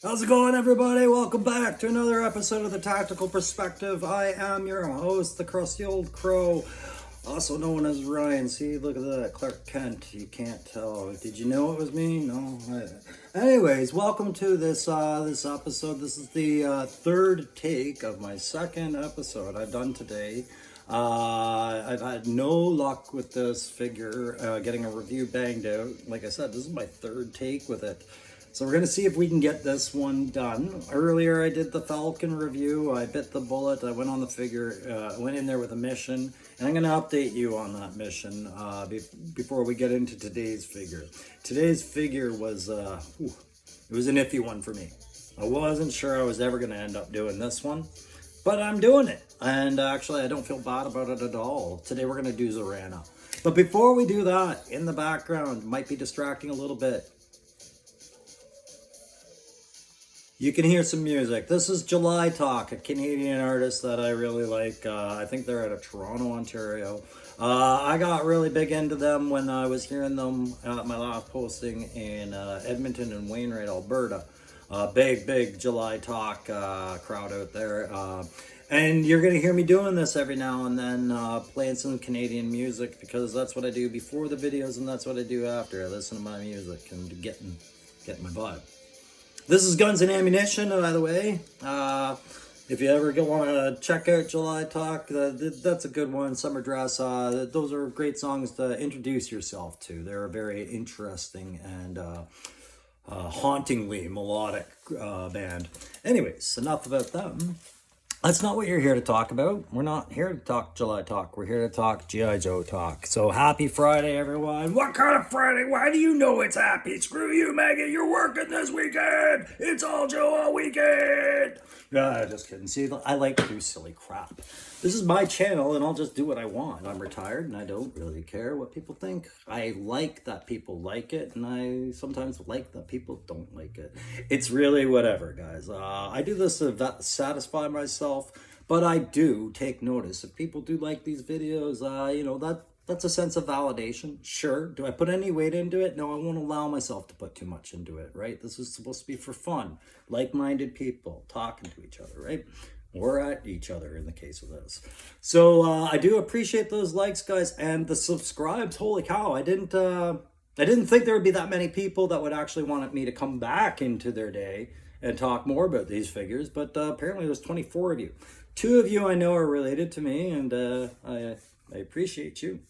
How's it going, everybody? Welcome back to another episode of The Tactical Perspective. I am your host, the crusty old crow, also known as Ryan. See, look at that, Clark Kent. You can't tell. Did you know it was me? No. Anyways, welcome to this episode. This is the third take of my second episode I've done today. I've had no luck with this figure getting a review banged out. Like I said, this is my third take with it. So we're going to see if we can get this one done. Earlier I did the Falcon review. I bit the bullet. I went on the figure, went in there with a mission. And I'm going to update you on that mission before we get into today's figure. Today's figure was, it was an iffy one for me. I wasn't sure I was ever going to end up doing this one. But I'm doing it. And actually I don't feel bad about it at all. Today we're going to do Zarana. But before we do that, in the background, might be distracting a little bit. You can hear some music. This is July Talk, a Canadian artist that I really like. I think they're out of Toronto, Ontario. I got really big into them when I was hearing them at my last posting in Edmonton and Wainwright, Alberta. Big July Talk crowd out there. And you're going to hear me doing this every now and then, playing some Canadian music, because that's what I do before the videos and that's what I do after. I listen to my music and getting my vibe. This is Guns and Ammunition, by the way. If you ever want to check out July Talk, that's a good one. Summer Dress, those are great songs to introduce yourself to. They're a very interesting and hauntingly melodic band. Anyways, enough about them. That's not what you're here to talk about. We're not here to talk July Talk. We're here to talk G.I.Joe Talk. So happy Friday, everyone. What kind of Friday? Why do you know it's happy? Screw you, Maggie. You're working this weekend. It's all Joe all weekend. Just kidding. See, I like to do silly crap. This is my channel, and I'll just do what I want. I'm retired, and I don't really care what people think. I like that people like it, and I sometimes like that people don't like it. It's really whatever, guys. I do this to satisfy myself, but I do take notice. If people do like these videos, that's a sense of validation. Sure. Do I put any weight into it? No, I won't allow myself to put too much into it, right? This is supposed to be for fun. Like-minded people talking to each other, right? Or at each other in the case of this. So I do appreciate those likes, guys, and the subscribes. Holy cow, I didn't think there would be that many people that would actually want me to come back into their day and talk more about these figures, but apparently there's 24 of you. 2 of you I know are related to me, and I appreciate you,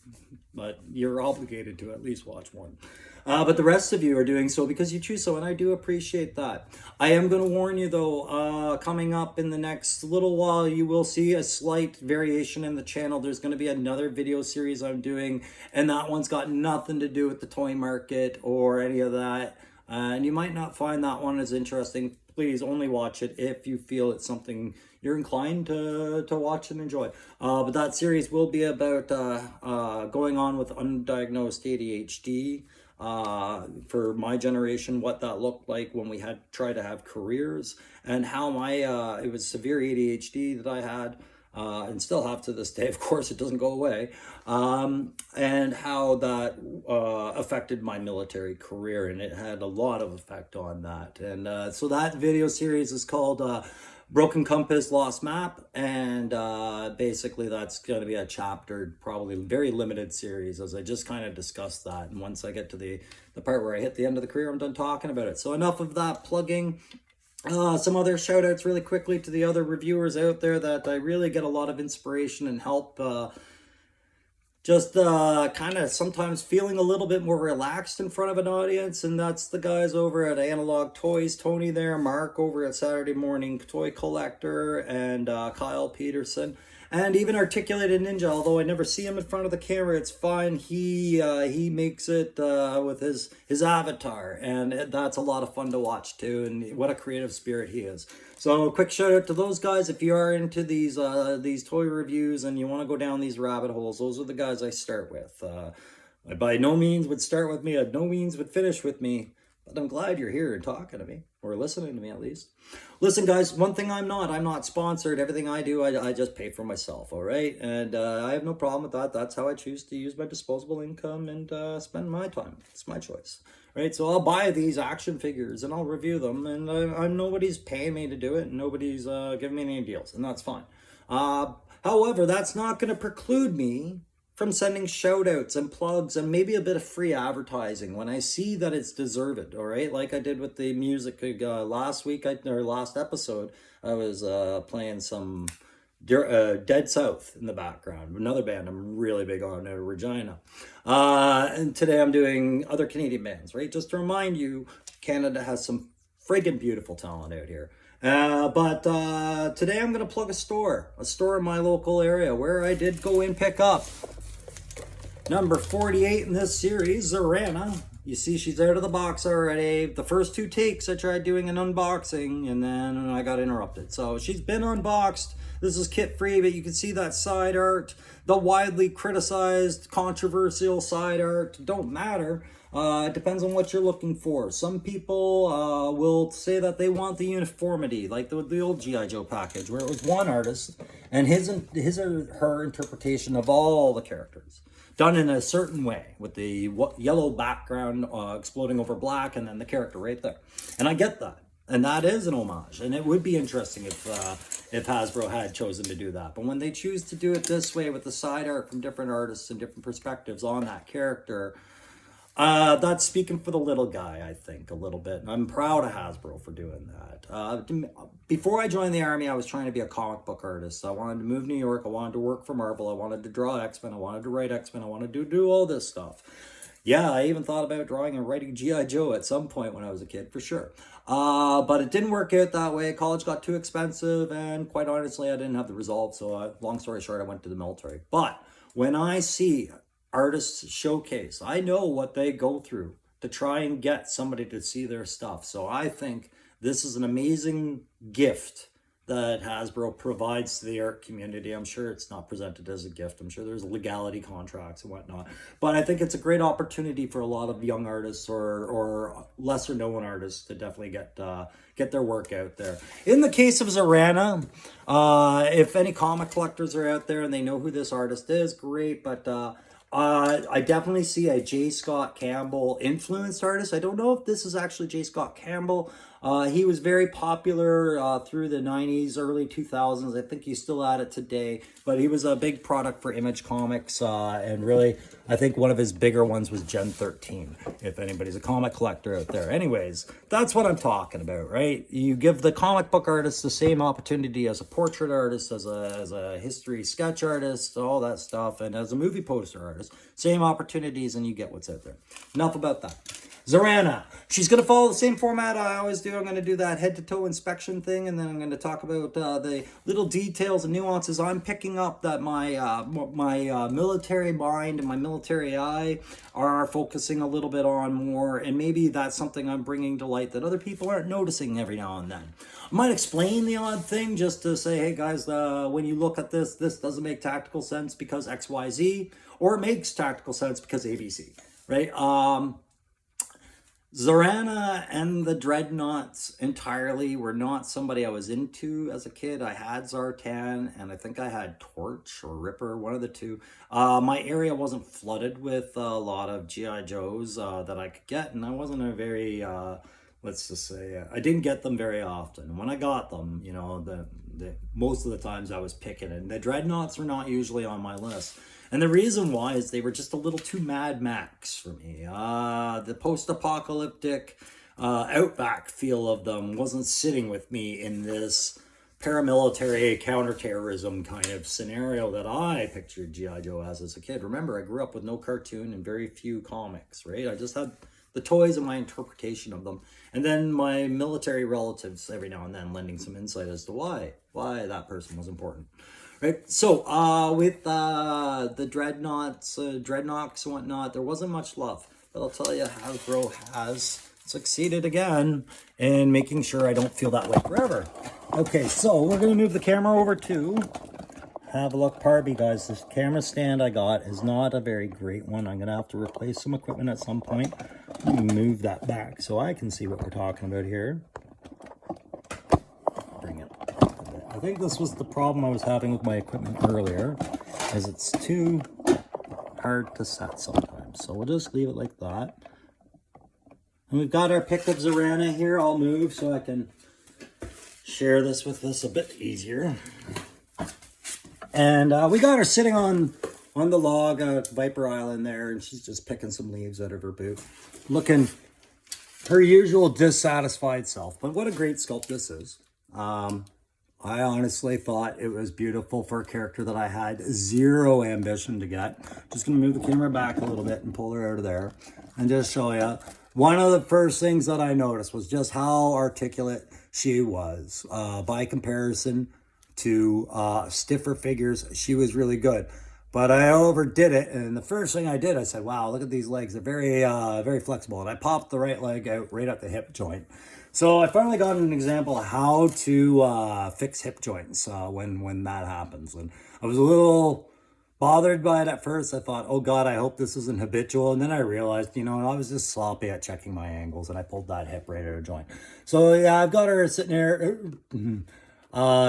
but you're obligated to at least watch one. But the rest of you are doing so because you choose so, and I do appreciate that. I am going to warn you, though, coming up in the next little while, you will see a slight variation in the channel. There's going to be another video series I'm doing, and that one's got nothing to do with the toy market or any of that. And you might not find that one as interesting. Please only watch it if you feel it's something you're inclined to watch and enjoy. But that series will be about going on with undiagnosed ADHD. For my generation, what that looked like when we had tried to have careers, and how it was severe ADHD that I had, and still have to this day. Of course, it doesn't go away, and how that affected my military career, and it had a lot of effect on that. And so that video series is called Broken Compass, Lost Map, and basically that's going to be a chaptered, probably very limited series, as I just kind of discussed that. And once I get to the part where I hit the end of the career, I'm done talking about it. So enough of that plugging. Some other shout outs really quickly to the other reviewers out there that I really get a lot of inspiration and help. Just kind of sometimes feeling a little bit more relaxed in front of an audience, and that's the guys over at Analog Toys, Tony there, Mark over at Saturday Morning Toy Collector, and Kyle Peterson, and even Articulated Ninja. Although I never see him in front of the camera, it's fine. He makes it with his avatar, and that's a lot of fun to watch too, and what a creative spirit he is. So a quick shout out to those guys. If you are into these toy reviews and you want to go down these rabbit holes, those are the guys I start with. I by no means would start with me, I no means would finish with me, But I'm glad you're here and talking to me, or listening to me at least. Listen, guys, one thing I'm not sponsored. Everything I do, I just pay for myself, all right? And I have no problem with that. That's how I choose to use my disposable income and spend my time. It's my choice, right? So I'll buy these action figures and I'll review them, and I'm nobody's paying me to do it, and nobody's giving me any deals, and that's fine. However, that's not going to preclude me from sending shout outs and plugs and maybe a bit of free advertising when I see that it's deserved, all right? Like I did with the music last week, or last episode, I was playing some Dead South in the background, another band I'm really big on out of Regina. And today I'm doing other Canadian bands, right? Just to remind you, Canada has some friggin' beautiful talent out here. But today I'm going to plug a store in my local area where I did go and pick up number 48 in this series, Zarana. You see she's out of the box already. The first 2 takes I tried doing an unboxing and then I got interrupted. So she's been unboxed. This is kit free, but you can see that side art, the widely criticized, controversial side art. Don't matter. It depends on what you're looking for. Some people will say that they want the uniformity, like the old G.I. Joe package, where it was one artist and his or her interpretation of all the characters, done in a certain way, with the yellow background exploding over black, and then the character right there. And I get that. And that is an homage. And it would be interesting if Hasbro had chosen to do that. But when they choose to do it this way, with the side art from different artists and different perspectives on that character, that's speaking for the little guy, I think, a little bit. And I'm proud of Hasbro for doing that. Before I joined the Army, I was trying to be a comic book artist. I wanted to move to New York. I wanted to work for Marvel. I wanted to draw X-Men. I wanted to write X-Men. I wanted to do all this stuff. Yeah, I even thought about drawing and writing G.I. Joe at some point when I was a kid, for sure. But it didn't work out that way. College got too expensive, and quite honestly, I didn't have the resolve. So long story short, I went to the military. But when I see artists showcase, I know what they go through to try and get somebody to see their stuff. So I think this is an amazing gift that Hasbro provides to the art community. I'm sure it's not presented as a gift. I'm sure there's legality contracts and whatnot. But I think it's a great opportunity for a lot of young artists or lesser known artists to definitely get their work out there. In the case of Zarana, if any comic collectors are out there and they know who this artist is, great. But I definitely see a J. Scott Campbell influenced artist. I don't know if this is actually J. Scott Campbell. He was very popular through the 90s, early 2000s. I think he's still at it today, but he was a big product for Image Comics, and really, I think one of his bigger ones was Gen 13, if anybody's a comic collector out there. Anyways, that's what I'm talking about, right? You give the comic book artist the same opportunity as a portrait artist, as a history sketch artist, all that stuff, and as a movie poster artist, same opportunities, and you get what's out there. Enough about that. Zarana, she's going to follow the same format I always do. I'm going to do that head-to-toe inspection thing, and then I'm going to talk about the little details and nuances I'm picking up that my military mind and my military eye are focusing a little bit on more, and maybe that's something I'm bringing to light that other people aren't noticing every now and then. I might explain the odd thing just to say, hey guys, when you look at this doesn't make tactical sense because XYZ, or it makes tactical sense because ABC, right? Zarana and the Dreadnoughts entirely were not somebody I was into as a kid. I had Zartan, and I think I had Torch or Ripper, one of the two. My area wasn't flooded with a lot of G.I. Joes that I could get, and I wasn't a very, let's just say, I didn't get them very often. When I got them, you know, most of the times I was picking, and the Dreadnoughts were not usually on my list. And the reason why is they were just a little too Mad Max for me. The post-apocalyptic outback feel of them wasn't sitting with me in this paramilitary counterterrorism kind of scenario that I pictured G.I. Joe as a kid. Remember, I grew up with no cartoon and very few comics, right? I just had the toys and my interpretation of them. And then my military relatives every now and then lending some insight as to why that person was important. Right, so with the Dreadnoughts and whatnot, there wasn't much love. But I'll tell you, Hasbro has succeeded again in making sure I don't feel that way forever. Okay, so we're going to move the camera over to have a look. Pardon me, guys. This camera stand I got is not a very great one. I'm going to have to replace some equipment at some point. Let me move that back so I can see what we're talking about here. Bring it up a bit. I think this was the problem I was having with my equipment earlier, is it's too hard to set sometimes. So we'll just leave it like that. And we've got our picked up Zarana here. I'll move so I can share this with us a bit easier. And we got her sitting on the log at Viper Island there, and she's just picking some leaves out of her boot, looking her usual dissatisfied self. But what a great sculpt this is. I honestly thought it was beautiful for a character that I had zero ambition to get. Just going to move the camera back a little bit and pull her out of there and just show you. One of the first things that I noticed was just how articulate she was. By comparison to stiffer figures, she was really good. But I overdid it, and the first thing I did, I said, wow, look at these legs. They're very, very flexible. And I popped the right leg out right at the hip joint. So I finally got an example of how to fix hip joints when that happens. And I was a little bothered by it at first. I thought, oh God, I hope this isn't habitual. And then I realized, you know, I was just sloppy at checking my angles, and I pulled that hip right out of joint. So yeah, I've got her sitting there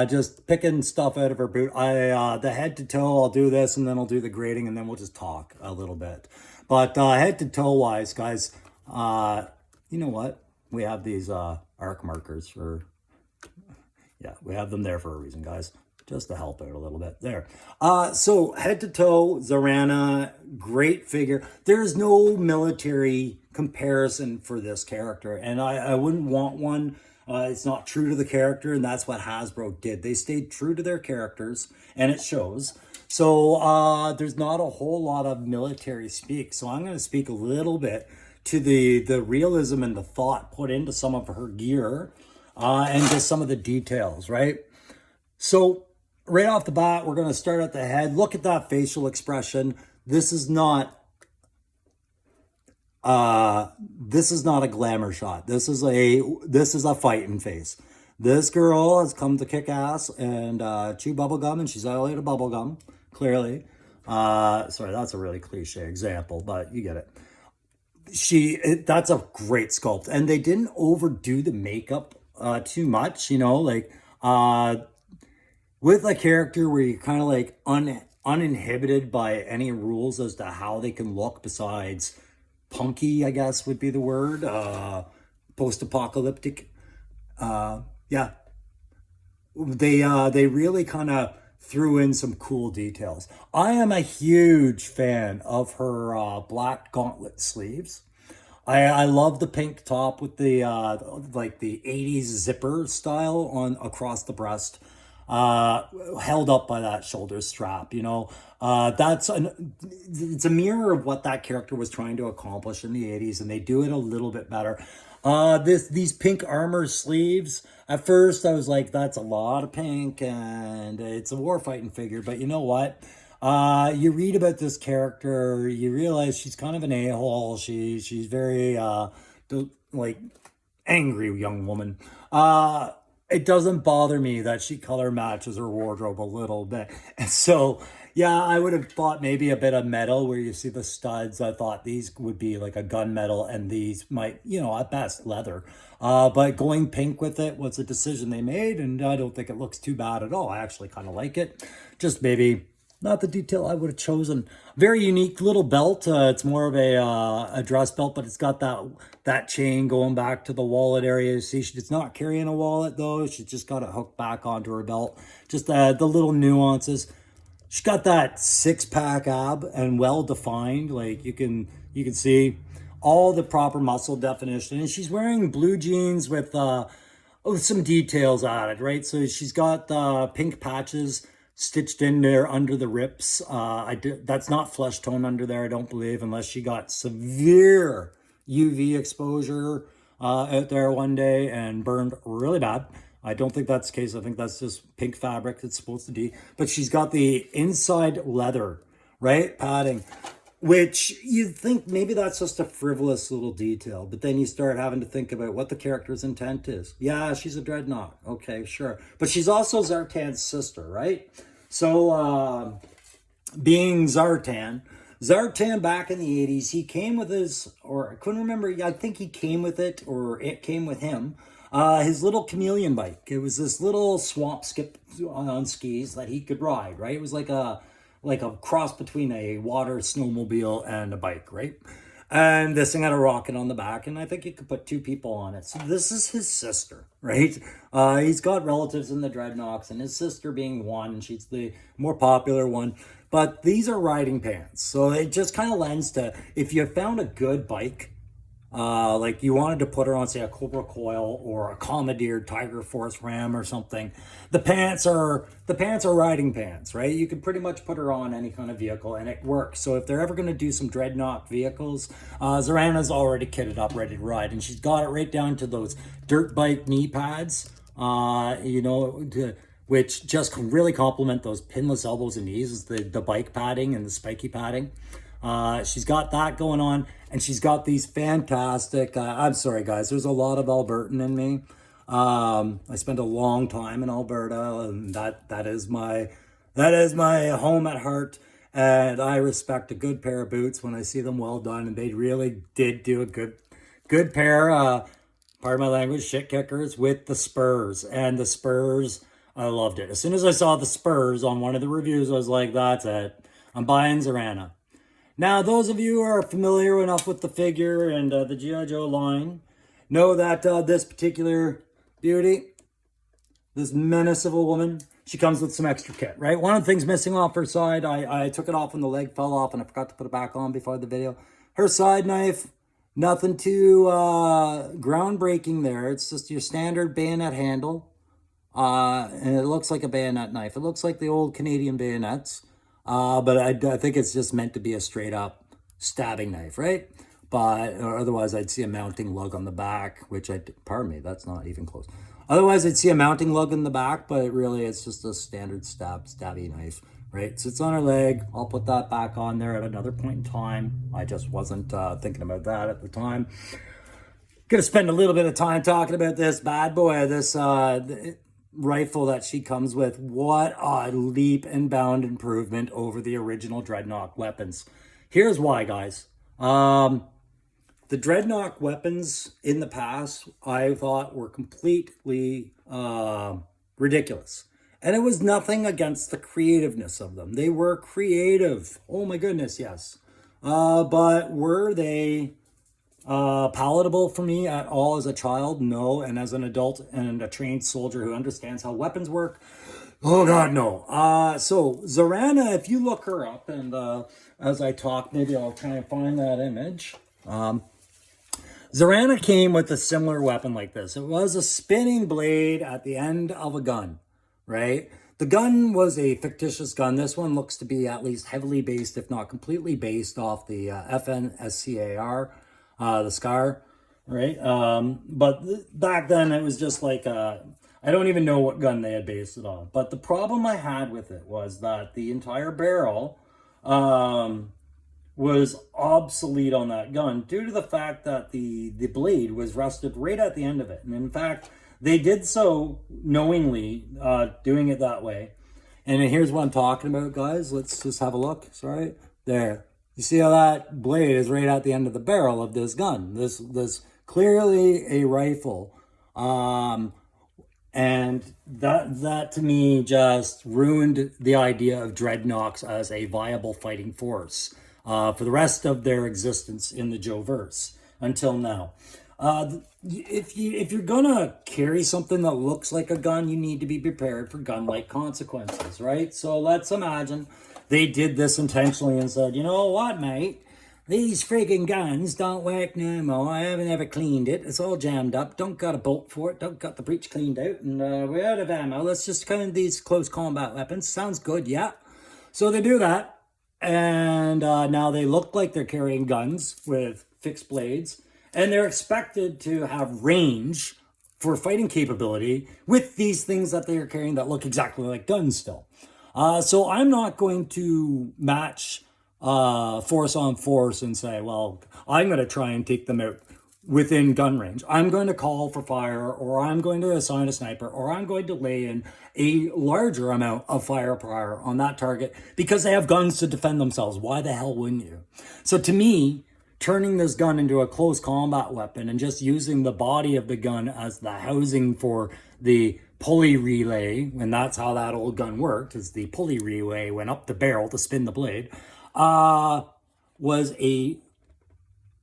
just picking stuff out of her boot. The head to toe, I'll do this, and then I'll do the grading, and then we'll just talk a little bit. But head to toe wise, guys, you know what? We have these arc markers for, yeah, we have them there for a reason, guys, just to help out a little bit there. So head to toe, Zarana, great figure. There's no military comparison for this character, and I wouldn't want one. It's not true to the character, and that's what Hasbro did. They stayed true to their characters, and it shows. So there's not a whole lot of military speak. So I'm going to speak a little bit to the realism and the thought put into some of her gear and just some of the details, right? So right off the bat, we're going to start at the head. Look at that facial expression. This is not a glamour shot. This is a fighting face. This girl has come to kick ass and chew bubblegum, and she's violated bubblegum, clearly. Sorry, that's a really cliche example, but you get it. That's a great sculpt, and they didn't overdo the makeup too much, you know, like with a character where you're kind of like uninhibited by any rules as to how they can look, besides punky, I guess would be the word, post-apocalyptic. Yeah, they really kind of threw in some cool details. I am a huge fan of her black gauntlet sleeves. I love the pink top with the like the 80s zipper style on across the breast, held up by that shoulder strap, you know. It's a mirror of what that character was trying to accomplish in the 80s, and they do it a little bit better. These pink armor sleeves, at first I was like, that's a lot of pink and it's a war fighting figure. But you know what? You read about this character, you realize she's kind of an a-hole. She's very like angry young woman. It doesn't bother me that she color matches her wardrobe a little bit. And so, yeah, I would have thought maybe a bit of metal where you see the studs. I thought these would be like a gunmetal, and these might, you know, at best leather. But going pink with it was a decision they made, and I don't think it looks too bad at all. I actually kind of like it. Just maybe not the detail I would have chosen. Very unique little belt. It's more of a dress belt, but it's got that chain going back to the wallet area. You see, she's not carrying a wallet though. She's just got it hooked back onto her belt. Just the little nuances. She's got that six-pack ab and well-defined. Like you can see all the proper muscle definition. And she's wearing blue jeans with some details added, right? So she's got pink patches stitched in there under the rips. That's not flesh tone under there, I don't believe, unless she got severe UV exposure out there one day and burned really bad. I don't think that's the case. I think that's just pink fabric it's supposed to be. But she's got the inside leather, right? Padding, which you'd think maybe that's just a frivolous little detail. But then you start having to think about what the character's intent is. Yeah, she's a dreadnought. Okay, sure. But she's also Zartan's sister, right? So, being Zartan back in the 80s, he came with his, or I couldn't remember, I think he came with it, or it came with him, his little chameleon bike. It was this little swamp skip on skis that he could ride, right? It was like a cross between a water snowmobile and a bike, right? And this thing had a rocket on the back, and I think you could put two people on it. So this is his sister, right? He's got relatives in the Dreadnoks, and his sister being one. She's the more popular one. But these are riding pants. So it just kind of lends to, if you found a good bike, like you wanted to put her on, say, a Cobra Coil or a Commandeer Tiger Force Ram or something, the pants are riding pants, right? You can pretty much put her on any kind of vehicle and it works. So if they're ever going to do some Dreadnought vehicles, Zarana's already kitted up, ready to ride, and she's got it right down to those dirt bike knee pads, which just can really complement those pinless elbows and knees, is the bike padding and the spiky padding. She's got that going on, and she's got these fantastic, I'm sorry guys, there's a lot of Albertan in me. I spent a long time in Alberta, and that is my home at heart. And I respect a good pair of boots when I see them well done, and they really did do a good pair, pardon my language, shit kickers with the spurs. And the spurs, I loved it. As soon as I saw the spurs on one of the reviews, I was like, that's it, I'm buying Zarana. Now, those of you who are familiar enough with the figure and the G.I. Joe line know that this particular beauty, this menace of a woman, she comes with some extra kit, right? One of the things missing off her side, I took it off when the leg fell off and I forgot to put it back on before the video. Her side knife, nothing too groundbreaking there. It's just your standard bayonet handle. And it looks like a bayonet knife. It looks like the old Canadian bayonets. But I think it's just meant to be a straight up stabbing knife, right? But otherwise I'd see a mounting lug on the back, which pardon me, that's not even close. Otherwise I'd see a mounting lug in the back, but it's just a standard stabby knife, right? Sits on her leg. I'll put that back on there at another point in time. I just wasn't thinking about that at the time. Gonna spend a little bit of time talking about this bad boy, this rifle that she comes with. What a leap and bound improvement over the original Dreadnought weapons. Here's why, guys. The Dreadnought weapons in the past, I thought, were completely ridiculous. And it was nothing against the creativeness of them. They were creative. Oh my goodness, yes. But were they palatable for me at all as a child? No. And as an adult and a trained soldier who understands how weapons work, oh god, no. So Zarana, if you look her up, and as I talk, maybe I'll try and find that image. Zarana came with a similar weapon like this. It was a spinning blade at the end of a gun, right? The gun was a fictitious gun. This one looks to be at least heavily based, if not completely based, off the FNSCAR, the SCAR, right? But back then it was just like, I don't even know what gun they had based it on. But the problem I had with it was that the entire barrel was obsolete on that gun due to the fact that the blade was rusted right at the end of it. And in fact, they did so knowingly, doing it that way. And here's what I'm talking about, guys. Let's just have a look. Sorry. There. You see how that blade is right at the end of the barrel of this gun. This clearly a rifle. And that to me just ruined the idea of Dreadnoks as a viable fighting force for the rest of their existence in the Joe-verse until now. If you're gonna carry something that looks like a gun, you need to be prepared for gun-like consequences, right? So let's imagine they did this intentionally and said, you know what, mate? These friggin' guns don't work no more. I haven't ever cleaned it. It's all jammed up. Don't got a bolt for it. Don't got the breech cleaned out. And we're out of ammo. Let's just kind these close combat weapons. Sounds good, yeah. So they do that. And now they look like they're carrying guns with fixed blades. And they're expected to have range for fighting capability with these things that they're carrying that look exactly like guns still. So I'm not going to match force on force and say, well, I'm going to try and take them out within gun range. I'm going to call for fire, or I'm going to assign a sniper, or I'm going to lay in a larger amount of firepower on that target because they have guns to defend themselves. Why the hell wouldn't you? So to me, turning this gun into a close combat weapon and just using the body of the gun as the housing for the pulley relay, and that's how that old gun worked, is the pulley relay went up the barrel to spin the blade, was a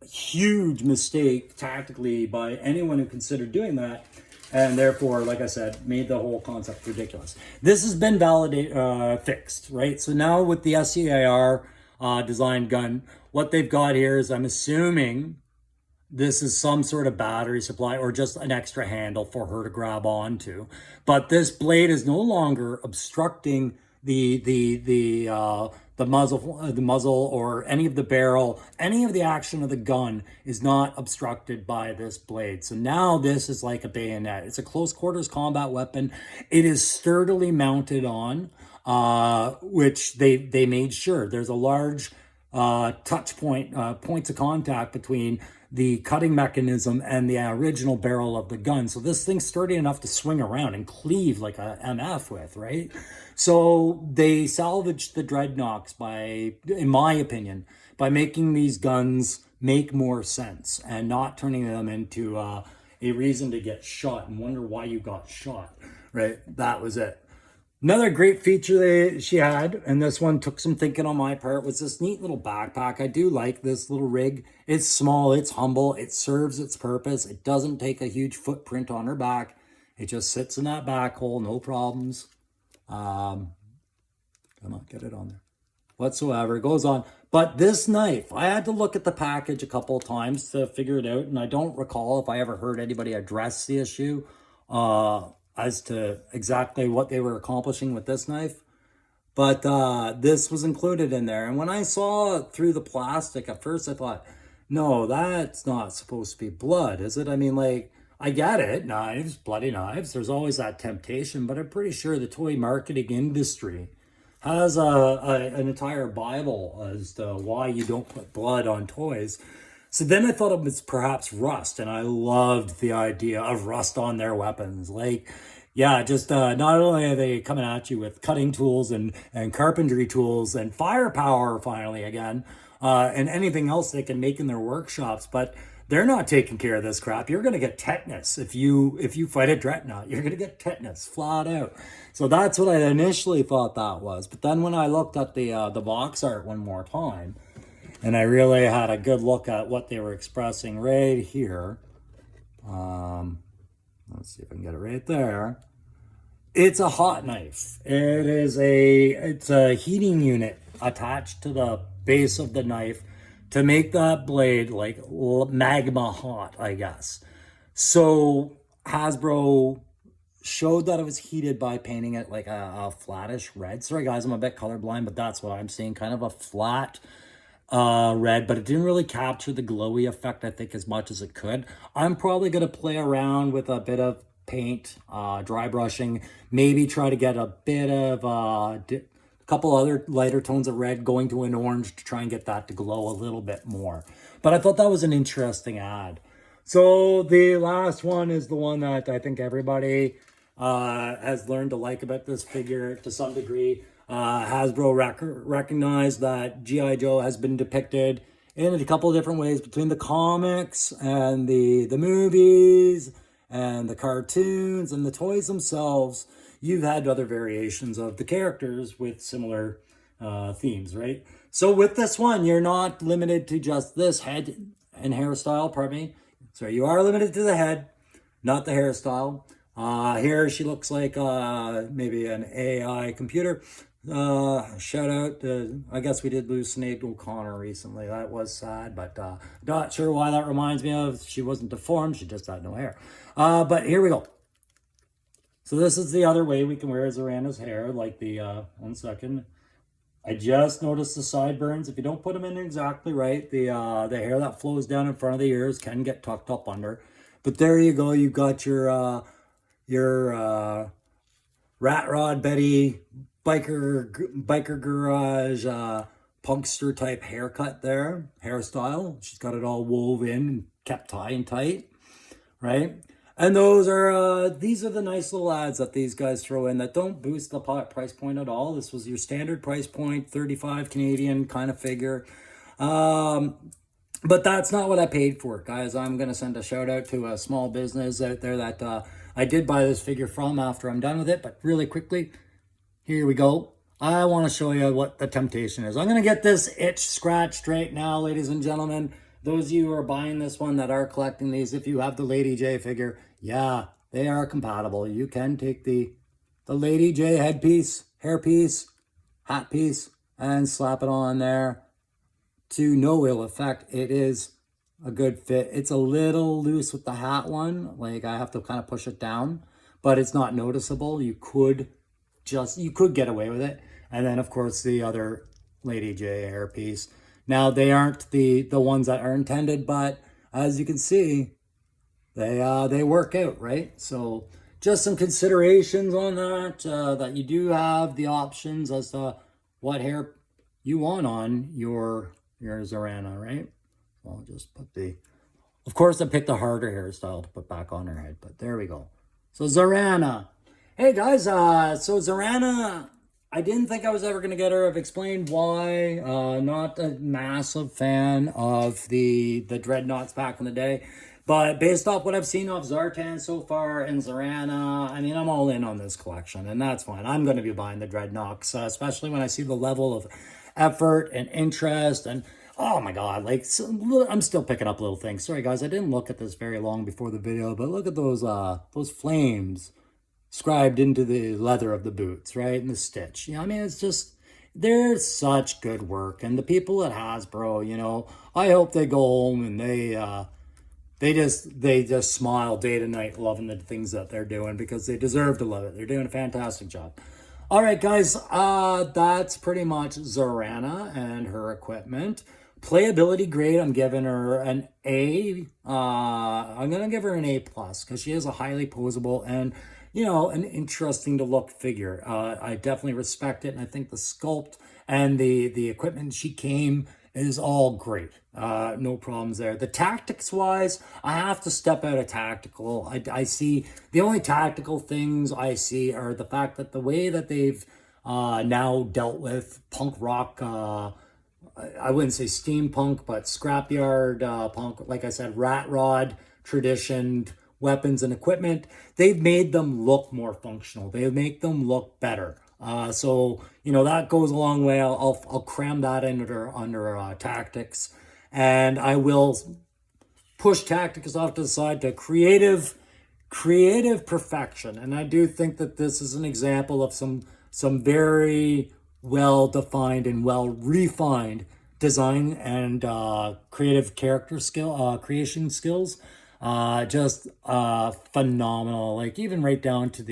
huge mistake tactically by anyone who considered doing that, and therefore, like I said, made the whole concept ridiculous. This has been fixed, right? So now with the SCAR designed gun, what they've got here is, I'm assuming this is some sort of battery supply or just an extra handle for her to grab onto. But this blade is no longer obstructing the muzzle or any of the barrel. Any of the action of the gun is not obstructed by this blade. So now this is like a bayonet. It's a close quarters combat weapon. It is sturdily mounted on, which they made sure there's a large touch point, points of contact between the cutting mechanism and the original barrel of the gun. So this thing's sturdy enough to swing around and cleave like a MF with, right? So they salvaged the dreadnoughts by, in my opinion, by making these guns make more sense and not turning them into a reason to get shot and wonder why you got shot, right? That was it. Another great feature that she had, and this one took some thinking on my part, was this neat little backpack. I do like this little rig. It's small, it's humble, it serves its purpose. It doesn't take a huge footprint on her back. It just sits in that back hole, no problems. Come on, get it on there. Whatsoever, it goes on. But this knife, I had to look at the package a couple of times to figure it out, and I don't recall if I ever heard anybody address the issue as to exactly what they were accomplishing with this knife. But this was included in there. And when I saw it through the plastic, at first I thought, no, that's not supposed to be blood, is it? I mean, like, I get it, knives, bloody knives. There's always that temptation, but I'm pretty sure the toy marketing industry has an entire Bible as to why you don't put blood on toys. So then I thought it was perhaps rust, and I loved the idea of rust on their weapons. Like, yeah, just not only are they coming at you with cutting tools and carpentry tools and firepower finally again, and anything else they can make in their workshops, but they're not taking care of this crap. You're going to get tetanus if you fight a dreadnought. You're going to get tetanus flat out. So that's what I initially thought that was. But then when I looked at the box art one more time, and I really had a good look at what they were expressing right here. Let's see if I can get it right there. It's a hot knife. It's a heating unit attached to the base of the knife to make that blade like magma hot, I guess. So Hasbro showed that it was heated by painting it like a flattish red. Sorry guys, I'm a bit colorblind, but that's what I'm seeing, kind of a flat red, but it didn't really capture the glowy effect, I think, as much as it could. I'm probably going to play around with a bit of paint, dry brushing, maybe try to get a bit of a couple other lighter tones of red going to an orange to try and get that to glow a little bit more. But I thought that was an interesting ad. So the last one is the one that I think everybody has learned to like about this figure to some degree. Hasbro recognized that G.I. Joe has been depicted in a couple of different ways between the comics and the movies and the cartoons and the toys themselves. You've had other variations of the characters with similar themes, right? So with this one, you're not limited to just this head and hairstyle, pardon me. Sorry, you are limited to the head, not the hairstyle. Here she looks like maybe an AI computer. Shout out, I guess we did lose Sinead O'Connor recently. That was sad, but not sure why that reminds me of. She wasn't deformed, she just had no hair. But here we go. So this is the other way we can wear Zarana's hair, like the, 1 second. I just noticed the sideburns. If you don't put them in exactly right, the hair that flows down in front of the ears can get tucked up under. But there you go, you got your Rat Rod Betty biker garage punkster type haircut there, hairstyle. She's got it all wove in, kept high and tight, right? And those are these are the nice little ads that these guys throw in that don't boost the price point at all. This was your standard price point, 35 Canadian kind of figure. But that's not what I paid for, guys. I'm going to send a shout out to a small business out there that I did buy this figure from after I'm done with it. But really quickly, here we go. I want to show you what the temptation is. I'm going to get this itch scratched right now, ladies and gentlemen. Those of you who are buying this one that are collecting these, if you have the Lady J figure, yeah, they are compatible. You can take the Lady J headpiece, hairpiece, hat piece, and slap it on there. To no ill effect. It is a good fit. It's a little loose with the hat one. Like I have to kind of push it down, but it's not noticeable. You could get away with it. And then of course the other Lady J hairpiece. Now they aren't the ones that are intended, but as you can see, they work out, right? So just some considerations on that, that you do have the options as to what hair you want on your Zarana, right? So I'll just put of course I picked the harder hairstyle to put back on her head, but there we go. So Zarana. Hey guys, so Zarana, I didn't think I was ever going to get her. I've explained why. Not a massive fan of the Dreadnoughts back in the day. But based off what I've seen of Zartan so far and Zarana, I mean, I'm all in on this collection, and that's fine. I'm going to be buying the Dreadnoughts, especially when I see the level of effort and interest and oh my god, like I'm still picking up little things. Sorry guys, I didn't look at this very long before the video, but look at those flames scribed into the leather of the boots, right? And the stitch. You know, I mean, it's just there's such good work, and the people at Hasbro, you know, I hope they go home and they just smile day to night loving the things that they're doing because they deserve to love it. They're doing a fantastic job. All right, guys, that's pretty much Zarana and her equipment. Playability grade, I'm giving her an A. I'm going to give her an A+ because she is a highly posable and, you know, an interesting to look figure. I definitely respect it, and I think the sculpt and the equipment she came is all great. No problems there. The tactics wise, I have to step out of tactical. I see the only tactical things I see are the fact that the way that they've now dealt with punk rock, I wouldn't say steampunk, but scrapyard punk, like I said, rat rod, tradition, weapons and equipment, they've made them look more functional. They make them look better. So, you know, that goes a long way. I'll cram that under tactics, and I will push tactics off to the side to creative perfection. And I do think that this is an example of some very well defined and well refined design and creative character creation skills. Just phenomenal. Like even right down to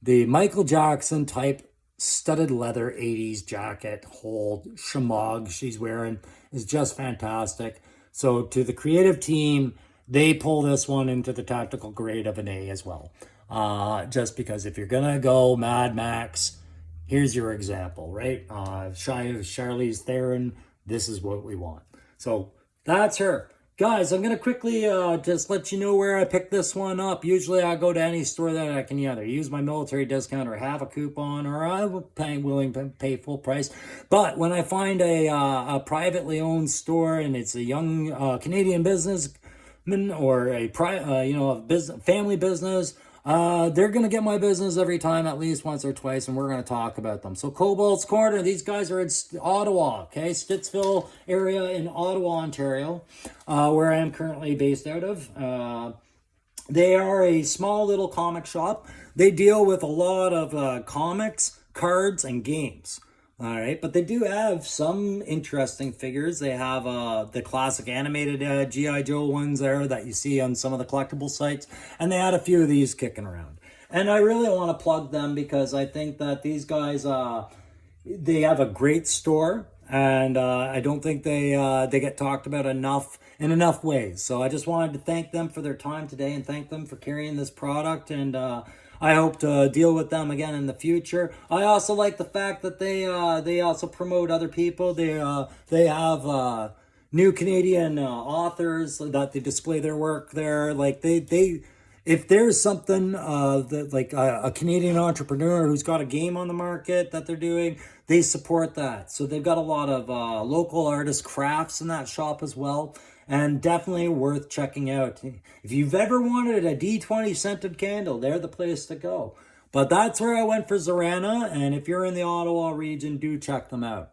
the Michael Jackson type studded leather 80s jacket hold shamog she's wearing is just fantastic. So to the creative team, they pull this one into the tactical grade of an A as well. Just because if you're gonna go Mad Max, here's your example, right? Charlize Theron, this is what we want. So that's her. Guys, I'm going to quickly just let you know where I picked this one up. Usually I go to any store that I can either use my military discount or have a coupon, or I'm willing to pay full price. But when I find a privately owned store and it's a young Canadian businessman or a family business, they're going to get my business every time, at least once or twice, and we're going to talk about them. So Cobalt's Corner, these guys are in Ottawa, okay? Stittsville area in Ottawa, Ontario, where I am currently based out of. They are a small little comic shop. They deal with a lot of comics, cards, and games. All right, but they do have some interesting figures. They have the classic animated G.I. Joe ones there that you see on some of the collectible sites, and they had a few of these kicking around. And I really want to plug them because I think that these guys, they have a great store, and I don't think they get talked about enough in enough ways. So I just wanted to thank them for their time today and thank them for carrying this product, and I hope to deal with them again in the future. I also like the fact that they also promote other people. They have new Canadian authors that they display their work there. Like they if there's something that like a Canadian entrepreneur who's got a game on the market that they're doing, they support that. So they've got a lot of local artist crafts in that shop as well, and definitely worth checking out. If you've ever wanted a D20 scented candle, they're the place to go. But that's where I went for Zarana, and if you're in the Ottawa region, do check them out.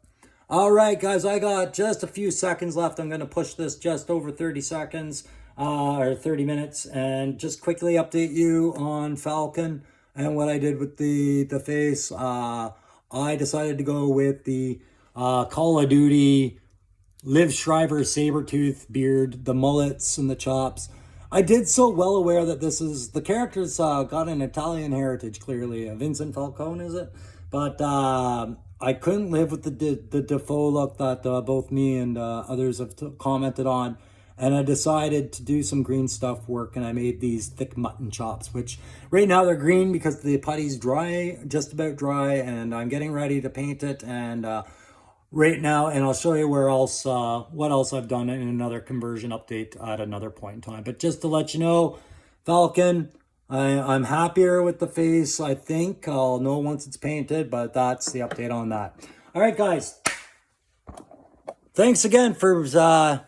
All right, guys, I got just a few seconds left. I'm going to push this just over 30 seconds or 30 minutes and just quickly update you on Falcon and what I did with the face. I decided to go with the Call of Duty Liv Schreiber Sabretooth beard, the mullets and the chops. I did so well aware that this is, the character's got an Italian heritage, clearly. Vincent Falcone, is it? But I couldn't live with the Defoe look that both me and others have commented on. And I decided to do some green stuff work, and I made these thick mutton chops, which right now they're green because the putty's dry, just about dry, and I'm getting ready to paint it. And right now, and I'll show you where else, what else I've done in another conversion update at another point in time. But just to let you know, Falcon, I'm happier with the face. I think I'll know once it's painted, but that's the update on that. All right, guys. Thanks again for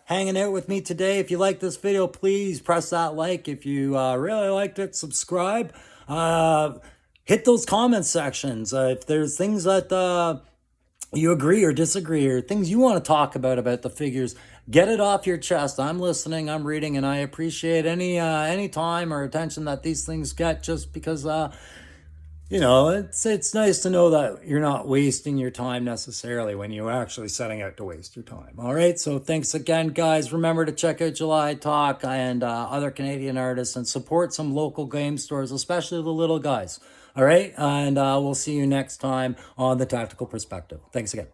hanging out with me today. If you like this video, please press that like. If you really liked it, subscribe. Hit those comment sections. If there's things that you agree or disagree, or things you want to talk about the figures, get it off your chest. I'm listening, I'm reading, and I appreciate any time or attention that these things get, just because you know, it's nice to know that you're not wasting your time necessarily when you're actually setting out to waste your time. All right, so thanks again, guys. Remember to check out July Talk and other Canadian artists, and support some local game stores, especially the little guys. All right, and we'll see you next time on The Tactical Perspective. Thanks again.